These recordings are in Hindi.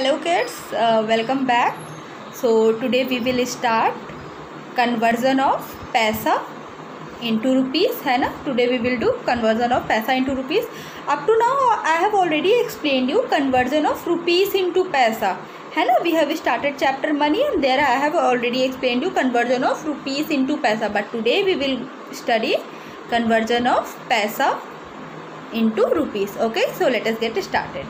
Hello kids, welcome back. So today we will start conversion of पैसा into rupees, है ना. Today we will do conversion of पैसा into rupees. Up to now I have already explained you conversion of rupees into पैसा, है ना. We have started chapter money and there I have already explained you conversion of rupees into पैसा. But today we will study conversion of पैसा into rupees. Okay, so let us get started.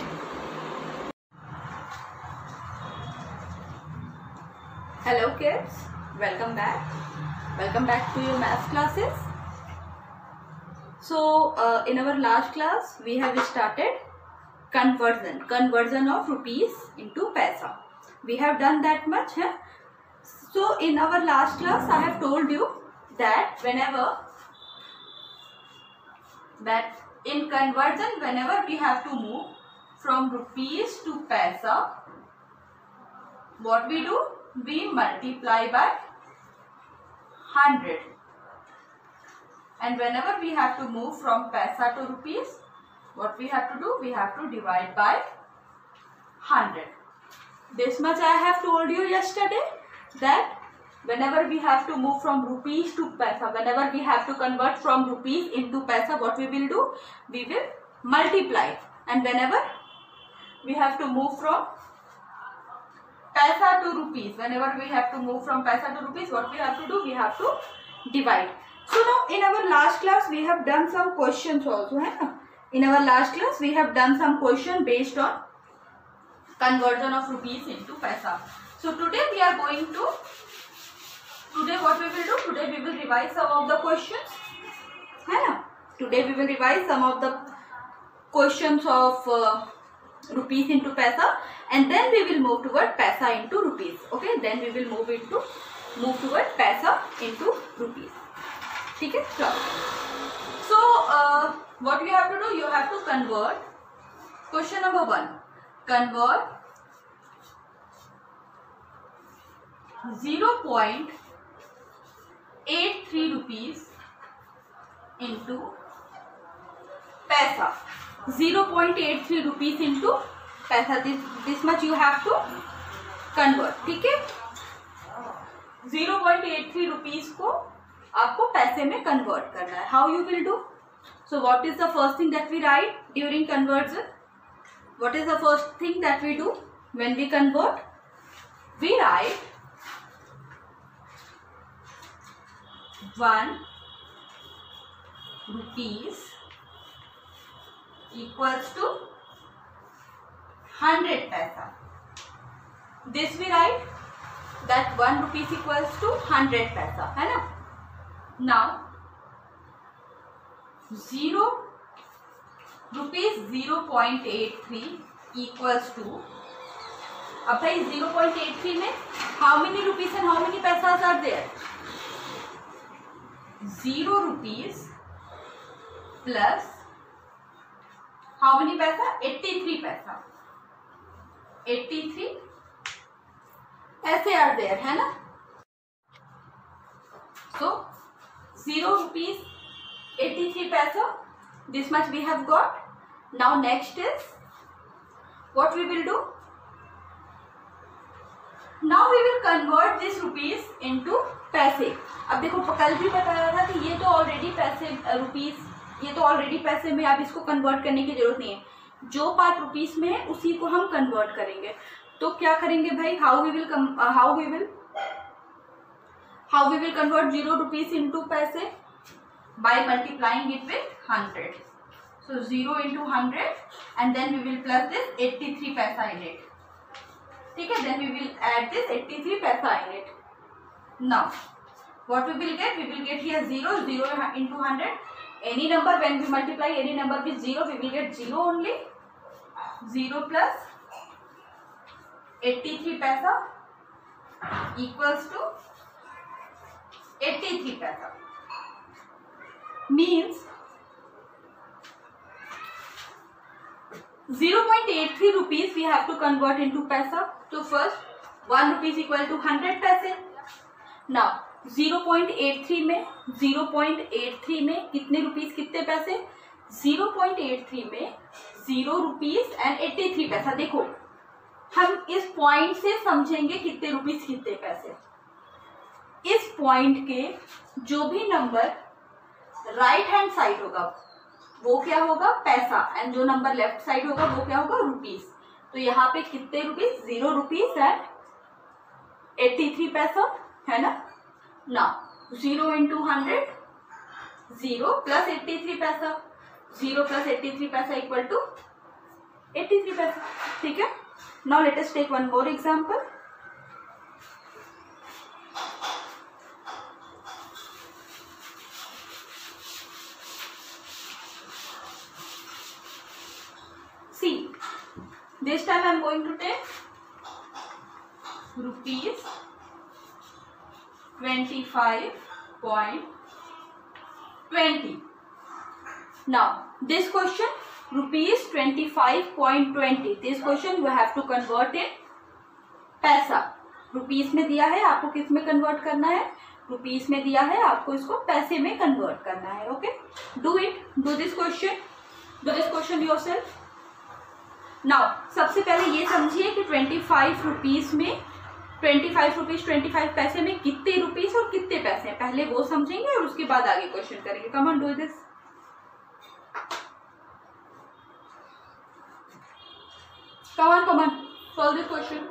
Hello kids, welcome back to your math classes. So in our last class we have started conversion of rupees into paisa. We have done that much, huh? So in our last class I have told you that in conversion whenever we have to move from rupees to paisa, what we do? We multiply by 100, and whenever we have to move from paisa to rupees, what we have to do? We have to divide by 100. This much I have told you yesterday, that whenever we have to move from rupees to paisa, whenever we have to convert from rupees into paisa, what we will do? We will multiply, and whenever we have to move from paisa to rupees, whenever we have to move from paisa to rupees, what we have to do? We have to divide. So now in our last class we have done some questions also, hai na? In our last class we have done some question based on conversion of rupees into paisa. So today we are going to, what we will do? Today we will revise some of the questions, hai na? Today we will revise some of the questions of rupees into paisa, and then we will move toward paisa into rupees. Okay, then we will move toward paisa into rupees. Okay, so what you have to do? You have to convert. Question number 1: convert 0.83 rupees into paisa. 0.83 rupees into पैसा. This much you have to convert. ठीक है, 0.83 rupees को आपको पैसे में convert करना है. How you will do? So what is the first thing that we write during conversion? What is the first thing that we do when we convert? We write 1 rupees equals to 100 paisa. This we write that 1 rupees equals to 100 paisa, है ना. Now 0 rupees 0.83 equals to, अब भाई 0.83 में how many rupees and how many paisas are there? 0 rupees plus how many paisa? 83 paisa. 83 ऐसे are there, है ना. So 0 rupees 83 paisa. This much we have got. Now next is what we will do? Now we will convert this rupees into पैसे. अब देखो कल भी बताया था कि ये तो ऑलरेडी पैसे रुपीस, ये तो ऑलरेडी पैसे में, आप इसको कन्वर्ट करने की जरूरत नहीं है. जो पार्ट रुपीस में है उसी को हम कन्वर्ट करेंगे. तो क्या करेंगे भाई? How we will convert 0 rupees into पैसे? By multiplying it with 100. So 0 into 100 and then we will plus this 83 पैसा in it. ठीक है, then we will add this 83 पैसा in it. Now what we will get? We will get here 0 into 100. Any number when we multiply any number with 0, we will get 0 only. 0 plus 83 paisa equals to 83 paisa. Means 0.83 rupees we have to convert into paisa. So first 1 rupees equal to 100 paise. Now 0.83 में कितने रुपीस कितने पैसे? 0.83 में 0 rupees and 83 पैसा. देखो हम इस पॉइंट से समझेंगे कितने रुपीस कितने पैसे। इस पॉइंट के जो भी नंबर राइट हैंड साइड होगा वो क्या होगा, पैसा, एंड जो नंबर लेफ्ट साइड होगा वो क्या होगा, रुपीस। तो यहाँ पे कितने रुपीस, 0 रुपीस एंड 83 पैसा, है ना। ना 0 इंटू 100, 0 प्लस 83 पैसा, 0 प्लस 83 पैसा इक्वल टू 83 पैसा। ठीक है। Now let us take one more example. See, this time I am going to take rupees 25.20. Now this question rupees 25.20. This question you have to convert in पैसा। रुपीस में दिया है, आपको किस में कन्वर्ट करना है, रुपीस में दिया है, आपको इसको पैसे में कन्वर्ट करना है। Okay, do it, do this question yourself. Now सबसे पहले ये समझिए कि 25 रुपीस में 25 रुपीस 25 पैसे में कितने रुपीस और कितने पैसे हैं, पहले वो समझेंगे और उसके बाद आगे क्वेश्चन करेंगे। Come on, do this. Come on, solve this question.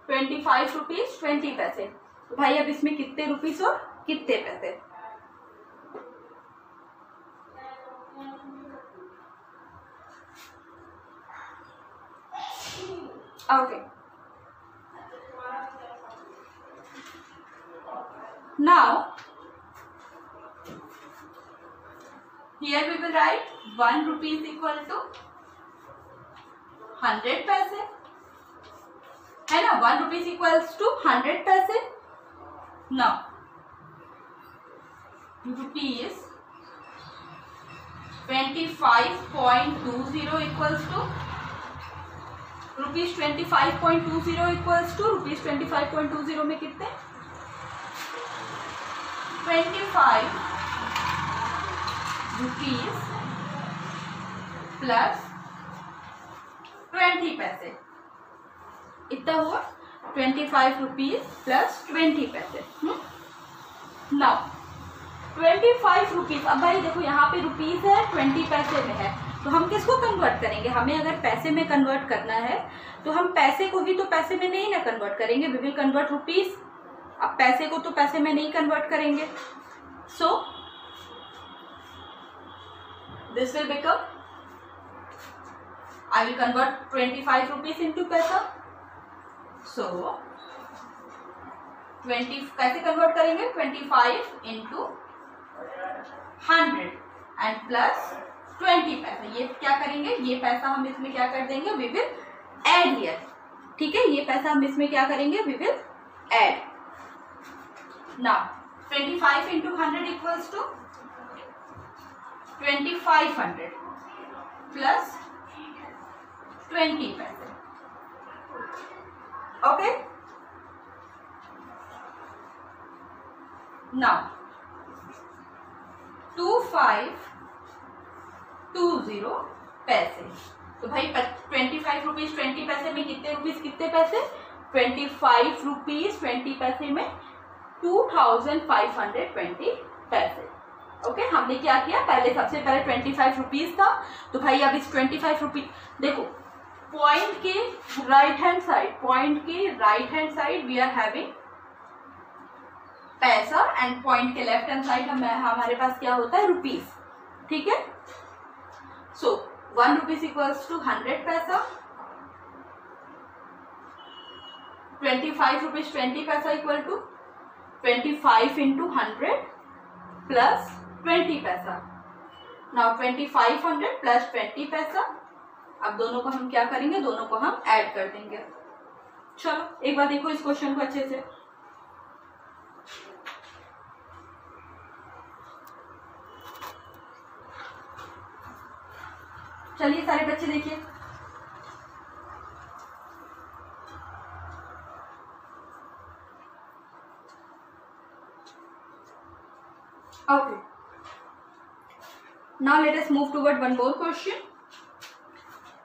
25 rupees 20 पैसे, तो भाई अब इसमें कितने रुपीस और कितने पैसे। Okay. Now, here we will write 1 rupee is equal to 100 पैसे, है ना। 1 rupee is equals to 100 पैसे। Now, rupees 25.20 equals to rupees 25.20 equals to rupees 25.20 में कितने, 25 रुपीज प्लस 20 पैसे, इतना हुआ 25 रुपीज प्लस 20 पैसे। नाउ 25 रुपीज, अब भाई देखो यहाँ पे रुपीज है, 20 पैसे में है, तो हम किसको कन्वर्ट करेंगे, हमें अगर पैसे में कन्वर्ट करना है तो हम पैसे को ही तो पैसे में नहीं ना कन्वर्ट करेंगे, वी विल कन्वर्ट रुपीज। अब पैसे को तो पैसे में नहीं कन्वर्ट करेंगे, so this will become, I will convert 25 rupees into पैसा। सो 20 कैसे कन्वर्ट करेंगे, 25 इंटू 100 एंड प्लस 20 पैसा। ये क्या करेंगे, ये पैसा हम इसमें क्या कर देंगे, वी विल ऐड हियर। ठीक है, ये पैसा हम इसमें क्या करेंगे, we will add. Now 25 into 100 equals to 2500 plus 20 पैसे। ओके, नाउ 2520 पैसे, तो भाई 25 रुपीज 20 पैसे में कितने रुपीज कितने पैसे, 25 रुपीज 20 पैसे में 2520 पैसे। ओके, हमने क्या किया, पहले सबसे पहले 25 रुपीज था, तो भाई अब इस 25 रुपीज, देखो पॉइंट के right hand side we are having पैसा एंड पॉइंट के लेफ्ट हैंड साइड हमारे पास क्या होता है, रुपीज। ठीक है, सो 1 रुपीज इक्वल्स टू 100 पैसा, 25 रुपीज 20 पैसा इक्वल टू 25 इंटू 100 प्लस 20 पैसा। नाउ 2500 प्लस 20 पैसा, अब दोनों को हम क्या करेंगे, दोनों को हम ऐड कर देंगे। चलो एक बार देखो इस क्वेश्चन को अच्छे से। चलिए सारे बच्चे देखिए, okay, now let us move toward one more question.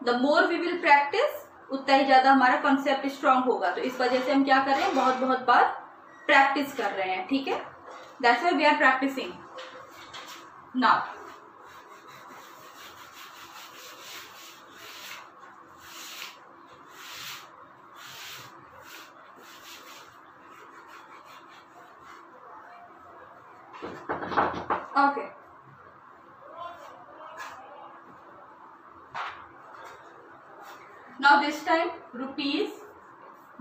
The more we will practice, उतना ही ज़्यादा हमारा कॉन्सेप्ट स्ट्रांग होगा। तो इस वजह से हम क्या कर रहे हैं, बहुत बहुत बार प्रैक्टिस कर रहे हैं, ठीक है। That's why we are practising now. Okay. Now this time rupees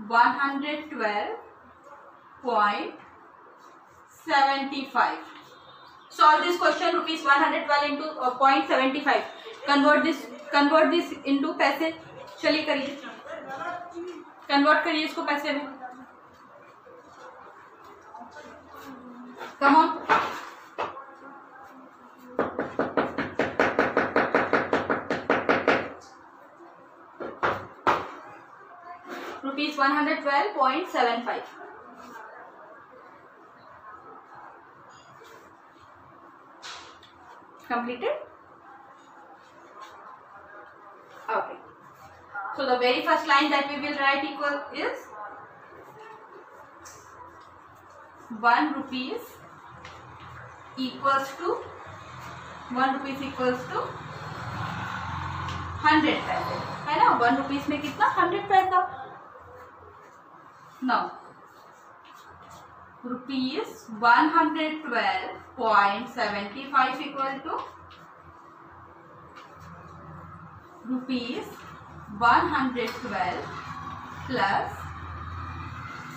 112.75. Solve this question. Rupees 112 into 0.75. Convert this into पैसे. चलिए करिए, कन्वर्ट करिए इसको पैसे में. Come on. Rupees 112.75. Completed? Okay. So the very first line that we will write equal is 1 rupees equals to 100 पैसे, है ना। 1 रुपीज में कितना, 100 पैसा। Now rupees 112.75 equal to rupees 112 plus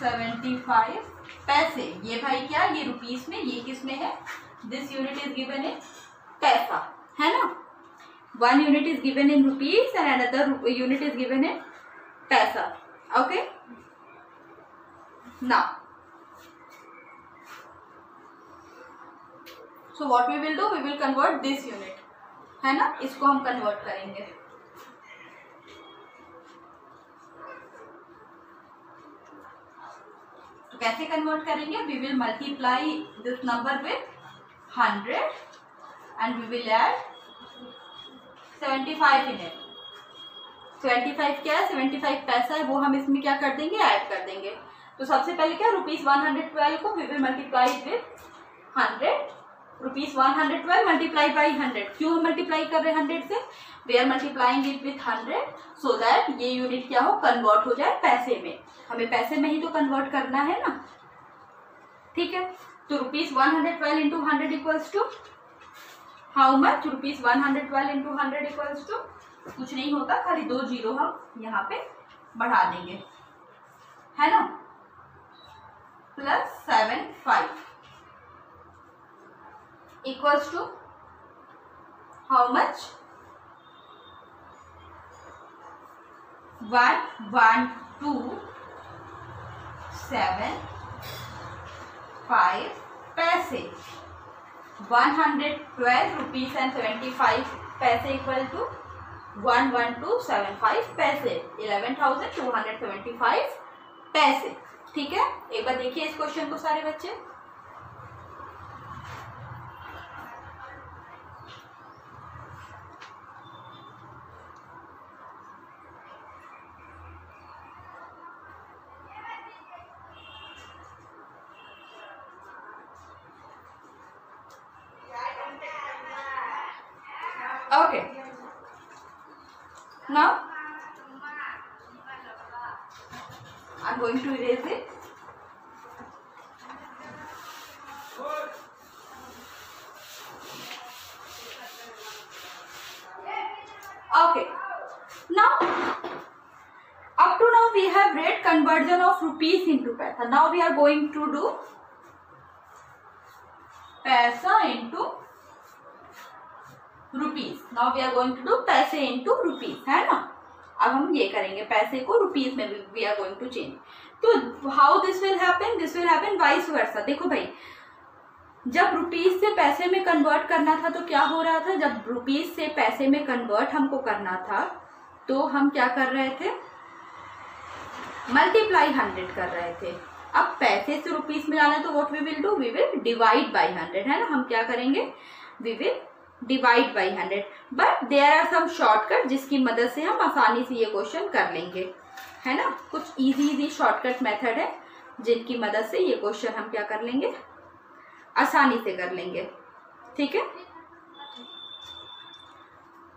75 पैसे। ये भाई क्या, ये रुपीस में, ये किस में है, this unit is given in पैसा, है ना। 1 unit is given in rupees and another unit is given in paisa. Okay. Now, so what we will do, we will convert this unit, है ना, इसको हम convert करेंगे। तो कैसे convert करेंगे, we will multiply this number with 100 and we will add 75 in it. 75 क्या है, 75 पैसा है, वो हम इसमें क्या कर देंगे, ऐड कर देंगे। तो सबसे पहले क्या, रुपीज 112 को we will multiply with 100। Rupees 112 multiply by 100। क्यों हम मल्टीप्लाई कर रहे हैं 100 से, we are multiplying it with 100 so that ये यूनिट क्या हो, कन्वर्ट हो जाए पैसे में। हमें पैसे में ही तो कन्वर्ट करना है ना, ठीक है। तो rupees 112 into 100 equals to how much, rupees 112 into 100 equals to कुछ नहीं होता, खाली 2 जीरो हम यहाँ पे बढ़ा देंगे, है ना, plus 75 equals to how much, 11275 पैसे। 112 रुपीज एंड 75 पैसे इक्वल टू 11275 पैसे, 11,275 पैसे, ठीक है। एक बार देखिए इस क्वेश्चन को सारे बच्चे। Okay. Now I'm going to erase it. Okay. Now up to now we have read conversion of rupees into paisa. Now we are going to do paisa into rupees. Now we are going to do पैसे इंटू रुपीज, है ना। अब हम ये करेंगे, पैसे को रुपीज में we are going to change. तो how this will happen, this will happen vice versa. देखो भाई, जब रुपीज से पैसे में कन्वर्ट करना था तो क्या हो रहा था, जब रुपीज से पैसे में कन्वर्ट हमको करना था तो हम क्या कर रहे थे, मल्टीप्लाई 100 कर रहे थे। अब पैसे से रुपीज में जाना है तो what we will do, we will divide by 100, है ना। हम क्या करेंगे, we will divide by 100। But there are some shortcut जिसकी मदद से हम आसानी से ये क्वेश्चन कर लेंगे, है ना। कुछ इजी शॉर्टकट मेथड है जिनकी मदद से ये क्वेश्चन हम क्या कर लेंगे, आसानी से कर लेंगे, ठीक है।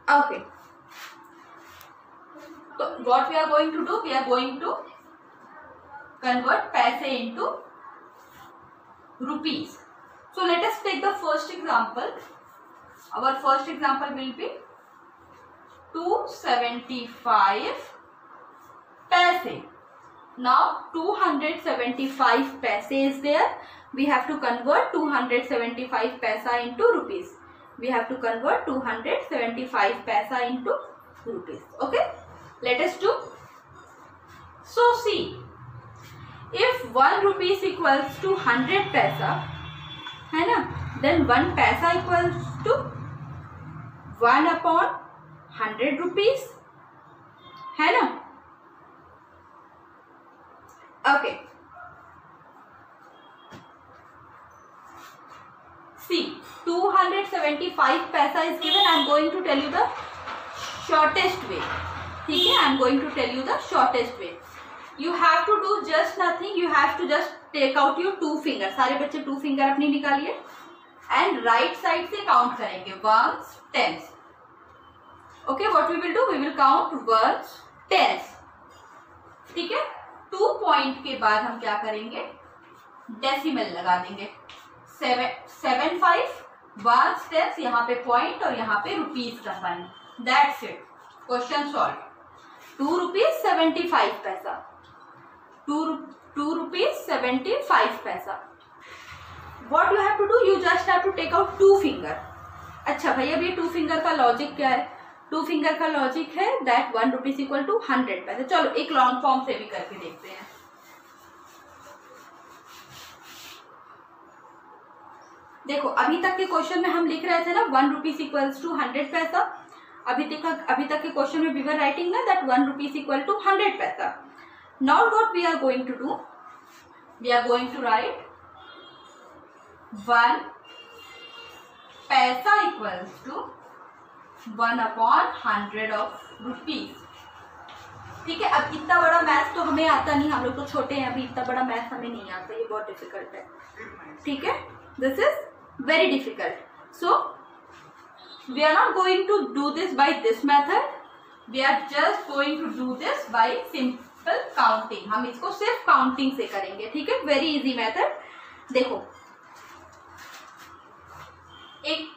ओके, तो what we are going to do, we are going to convert paise into rupees. So let us take the first example. Our first example will be 275 paise. Now 275 paise is there. We have to convert 275 paisa into rupees. We have to convert 275 paisa into rupees. Okay, let us do. So see, if 1 rupees equals to 100 paisa, है ना, then 1 paisa equals to 1 upon 100 rupees, है ना। Okay. See, 275 paisa is given. I am going to tell you the shortest way. ठीक है, I am going to tell you the shortest way. You have to do just nothing. You have to just take out your 2 fingers. सारे बच्चे 2 finger अपनी निकालिए and right side से count करेंगे 1s, 10s. Okay, what we will do? We will count 1s, 10s. ठीक है। 2 पॉइंट के बाद हम क्या करेंगे, डेसिमल लगा देंगे। 75 1 स्टेप्स, यहाँ पे पॉइंट और यहाँ पे रुपीज का sign. That's it, question solve. 2 rupees 75 पैसा, 2 रुपीज 75 पैसा। What you have to do, you just have to take out 2 finger. अच्छा भाई, अब ये 2 फिंगर का लॉजिक क्या है? 2 फिंगर का लॉजिक है दैट 1 रुपीज इक्वल टू 100 पैसे। चलो एक लॉन्ग फॉर्म से भी करके देखते हैं। देखो, अभी तक के क्वेश्चन में हम लिख रहे थे ना 1 रुपीज इक्वल्स टू 100 पैसा। अभी तक के क्वेश्चन में वी वर राइटिंग ना दैट 1 रुपीज इक्वल टू 100 पैसा। Now what we are going to do, we are going to write 1 पैसा equals to 1 upon 100 of rupees. ठीक है। अब इतना बड़ा मैथ तो हमें आता नहीं, हम लोग तो छोटे हैं अभी, इतना बड़ा मैथ हमें नहीं आता, ये बहुत डिफिकल्ट है। ठीक है, this is very difficult. So we are not going to do this by this method, we are just going to do this by simple counting. हम इसको सिर्फ काउंटिंग से करेंगे। ठीक है, वेरी इजी मेथड। देखो, एक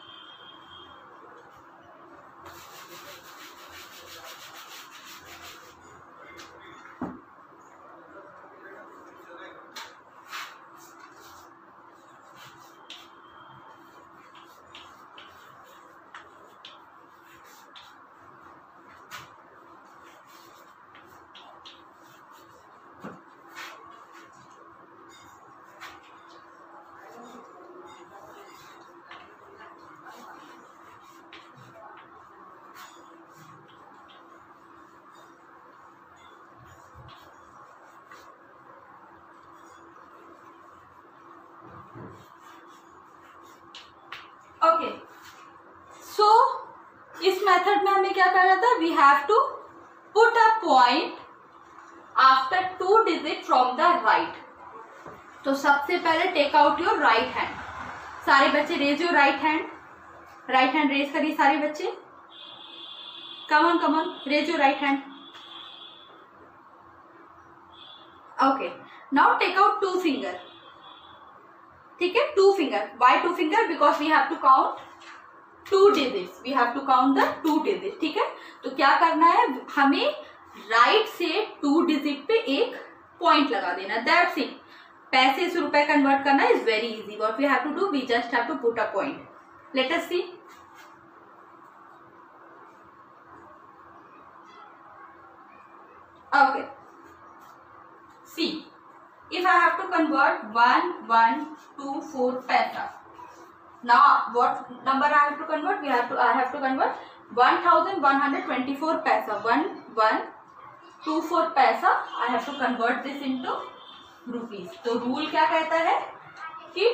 ओके, सो इस मेथड में हमें क्या करना था, we have to put a point after 2 digit from the right. तो सबसे पहले take out your right hand. सारे बच्चे raise your right hand, right hand raise करिए सारे बच्चे। Come on raise your right hand. Okay, now take out 2 finger. ठीक है, 2 finger. Why 2 finger? Because we have to count 2 digits, we have to count the 2 digit. ठीक है, तो क्या करना है, हमें राइट से 2 डिजिट पे एक पॉइंट लगा देना। That's it. पैसे से रुपए कन्वर्ट करना is very easy. What we have to do, we just have to put a point. Let us see. Okay, see, if I have to convert 1, 1, 2, 4 paisa. Now what number I have to convert? I have to convert 1124 paisa. 1, 1, 2, 4 paisa. I have to convert this into rupees. तो रूल क्या कहता है कि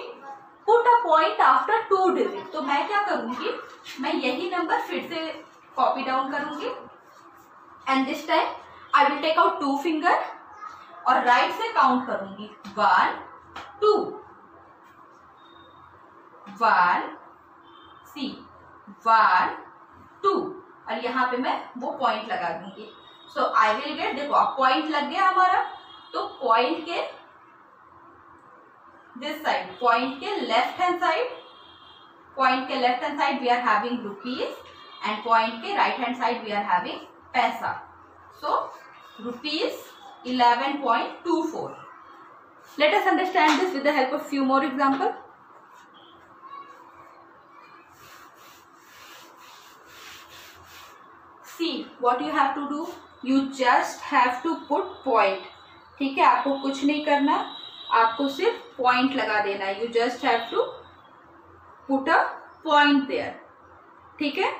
put a point after 2 digit. तो मैं क्या करूंगी, मैं यही नंबर फिर से कॉपी डाउन करूंगी and this time I will take out 2 finger और राइट से काउंट करूंगी 1 2 1 सी 1 2 और यहाँ पे मैं वो पॉइंट लगा दूंगी। सो आई विल गेट, देखो अब पॉइंट लग गया हमारा, तो पॉइंट के दिस साइड, पॉइंट के left hand side we are having rupees and point के right hand side we are having paisa. So rupees 11.24. Let us understand this with the help of few more example. See what you have to do. You just have to put point. ठीक है, आपको कुछ नहीं करना, आपको सिर्फ पॉइंट लगा देना है। You just have to put a point there. ठीक है,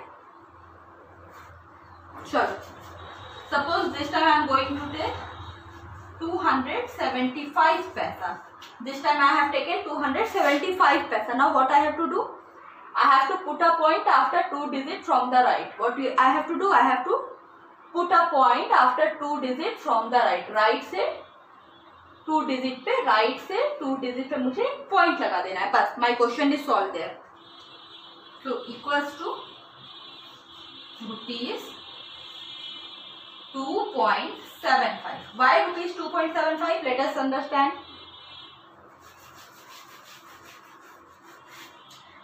चलो suppose this time I am going to take 275 paisa. This time I have taken 275 paisa. Now what I have to do? I have to put a point after 2 digit from the right. What I have to do? I have to put a point after 2 digit from the right. Right से 2 digit पे, right से 2 digit पे मुझे point लगा देना है, बस. My question is solved there. So equals to rupees 2.75. Why rupees 2.75? Let us understand.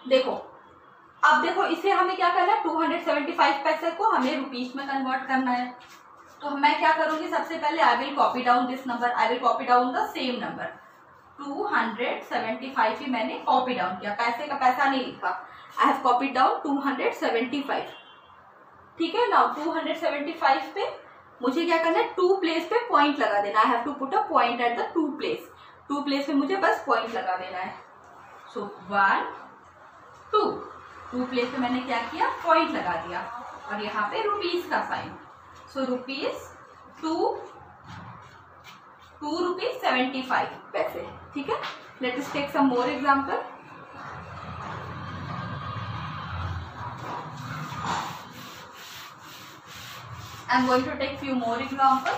देखो, अब देखो इसे हमें क्या करना है, 275 पैसे को हमें रुपीस में कन्वर्ट करना है। तो मैं क्या करूंगी, सबसे पहले I will copy down this number, I will copy down the same number 275 ही मैंने कॉपी डाउन किया, पैसे का पैसा नहीं लिखा। I have copy down 275। ठीक है, नाउ 275 पे मुझे क्या करना है, 2 प्लेस पे पॉइंट लगा देना। I have to put a point at the 2 place. 2 place पे मुझे बस पॉइंट लगा देना है। सो 1 2 प्लेस पे मैंने क्या किया, पॉइंट लगा दिया और यहाँ पे रुपीस का साइन। सो रुपीस 2 रुपीज 75 पैसे। ठीक है, let us take some more example. I am going to take few more examples.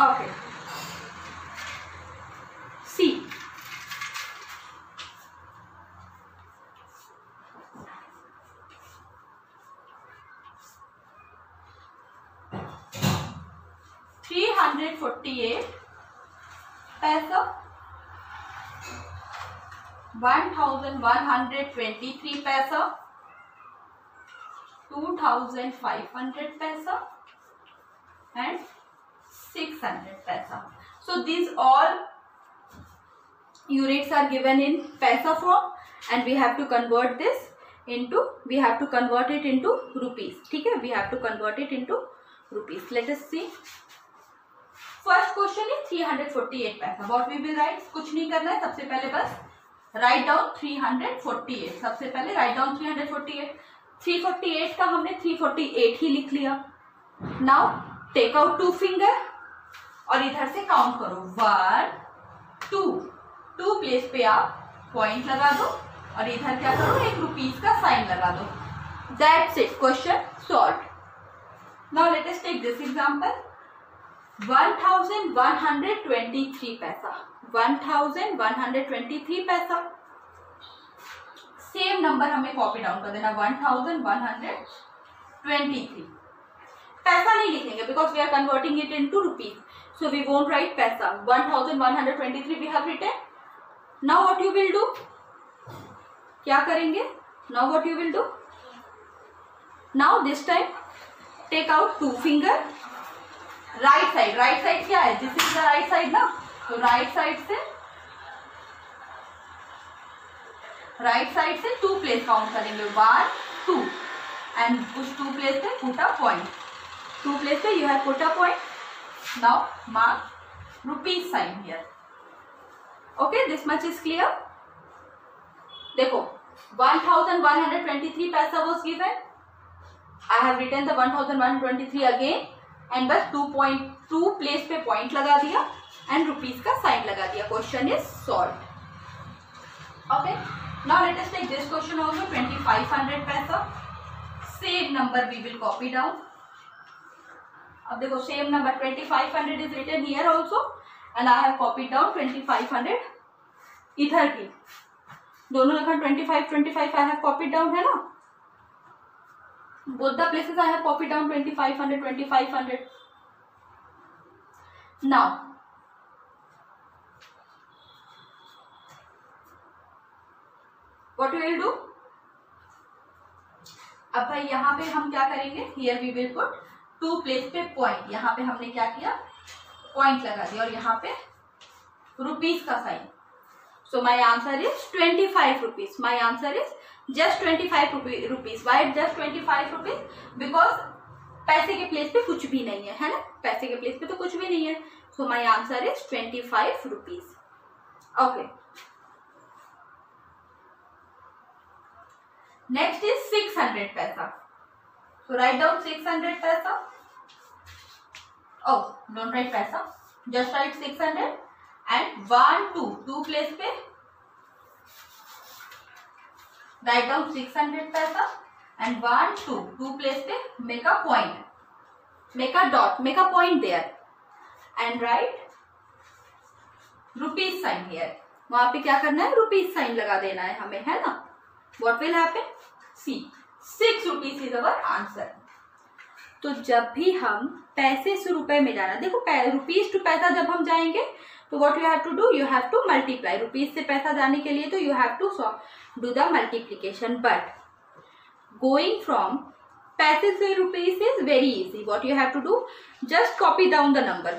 Okay. See. $348 पैसा, 1123 पैसा, 2500 पैसा and 600 paisa. So these all units are given in paisa form and we have to convert this into, we have to convert it into rupees. ठीक है, we have to convert it into rupees. Let us see. First question is 348 paisa. What we will write? कुछ नहीं करना है, सबसे पहले बस write down 348. सबसे पहले write down 348. 348 का हमने 348 ही लिख लिया. Now take out 2 finger और इधर से काउंट करो 1 2 प्लेस पे आप पॉइंट लगा दो और इधर क्या करो, एक रुपीस का साइन लगा दो. That's it. Question solved. Now let us take this example. 1123 पैसा. 1123 पैसा. सेम नंबर हमें कॉपी डाउन कर देना 1123. पैसा नहीं लिखेंगे because we are converting it into rupees, so we won't write पैसा. 1123 we have written. Now what you will do, क्या करेंगे, now what you will do, now this time take out 2 finger. Right side क्या है, this is the right side ना, तो राइट साइड से 2 प्लेस काउंट करेंगे 1 2 एंड उस 2 प्लेस पे पुट अ पॉइंट. 2 प्लेस पे you have put a point. Now mark rupees sign here. Okay, this much is clear. देखो 1123 पैसा was given. I have written the 1123 again and बस 2.2 प्लेस पे पॉइंट लगा दिया एंड रुपीज का साइन लगा दिया. Question is solved. Okay, now let us take this question also. 2500 पैसा. Same number we will copy down. अब देखो same number 2500 is written here also and I have copied down 2500 इधर की. दोनों जगह 25 आई हैव कॉपीड डाउन है ना. both the places I have copied down 2500. Now what we will do, अब भाई यहाँ पे हम क्या करेंगे, here we will put 2 place पे पॉइंट. यहाँ पे हमने क्या किया, पॉइंट लगा दिया और यहाँ पे रुपीज का sign. So my answer is 25 rupees. My answer is just 25 rupees. Why just 25 rupees? Because पैसे के प्लेस पे कुछ भी नहीं है ना. पैसे के प्लेस पे तो कुछ भी नहीं है. So my answer is 25 rupees. Okay. Next is 600 paisa. So write down 600 paisa. Oh, don't write paisa. Just write 600 and 1 2 place पे write down 600 paisa and 1 2 place पे make a point, make a dot, make a point there and write rupees sign here. वहां पे क्या करना है, रुपीज साइन लगा देना है हमें, है ना. What will happen? See, 6 rupees is our answer. तो जब भी हम पैसे से रुपए में जाना, देखो रुपीज टू पैसा जब हम जाएंगे तो what you have to do, you have to multiply. Rupees से पैसा जाने के लिए तो you have to do the multiplication. But going from पैसे से rupees is very easy. What you have to do, just copy down the number.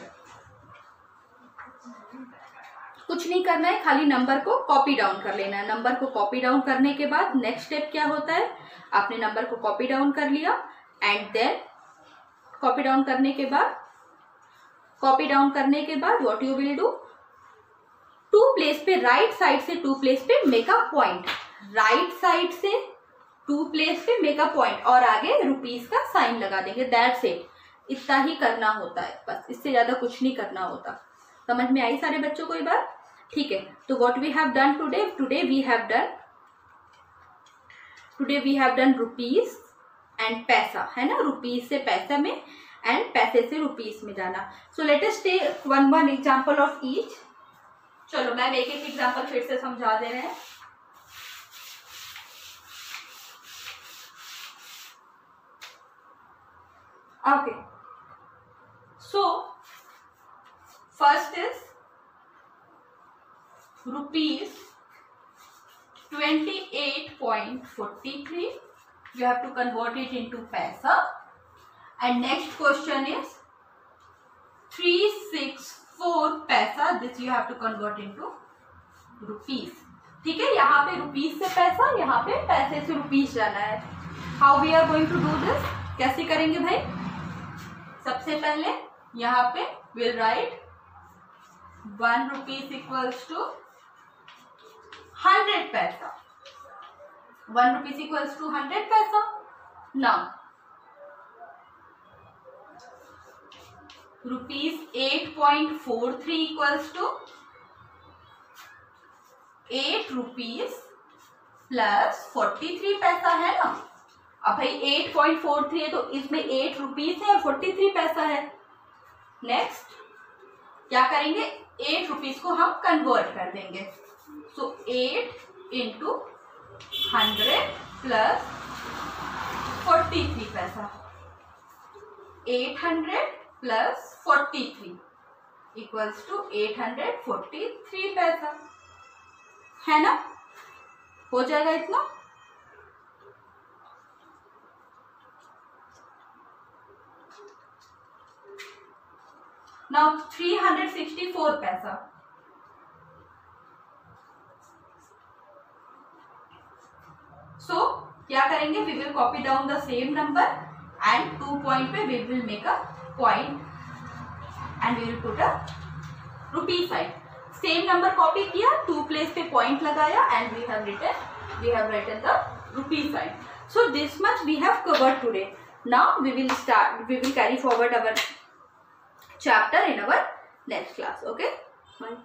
कुछ नहीं करना है, खाली नंबर को कॉपी डाउन कर लेना है. नंबर को कॉपी डाउन करने के बाद नेक्स्ट स्टेप क्या होता है, आपने नंबर को कॉपी डाउन कर लिया एंड देन कॉपी डाउन करने के बाद what you will do, 2 place पे राइट साइड से 2 प्लेस पे make a point. Right side से 2 प्लेस पे मेक अ पॉइंट और आगे रुपीज का साइन लगा देंगे. That's it. इतना ही करना होता है बस, इससे ज्यादा कुछ नहीं करना होता. समझ में आई सारे बच्चों को ये बात? ठीक है. तो what we have done today we have done rupees and पैसा, है ना. रुपीज से पैसा में एंड पैसे से रुपीज में जाना. So let us take one example of each. चलो मैम एक एग्जांपल फिर से समझा दे रहे हैं. Okay, so first is rupees 28.43. You have to convert it into paisa. And next question is 364 paisa. This you have to convert into rupees. ठीक है, यहाँ पे रुपीज से पैसा, यहाँ पे पैसे से रुपीज जाना है. How we are going to do this? कैसे करेंगे भाई? सबसे पहले यहाँ पे we'll write 1 rupees equals to 100 paisa. 1 rupees equals to 100 paisa. Now rupees 8.43 equals to 8 rupees plus 43 पैसा है ना. अब भाई 8.43 है तो इसमें 8 रुपीज है और 43 पैसा है. नेक्स्ट क्या करेंगे, 8 रुपीज को हम कन्वर्ट कर देंगे. सो 8 इंटू 100 प्लस 43 पैसा. 800 प्लस 43 इक्वल्स टू 843 पैसा, है ना. हो जाएगा इतना. नाउ 364 पैसा. सो क्या करेंगे, we will copy down the same number and 2 point पे we will make a point and we will put a rupees sign. Same number copy किया, 2 प्लेस पे पॉइंट लगाया and we have written the rupees sign. So this much we have covered today. Now we will carry forward our chapter in our next class. Okay, bye.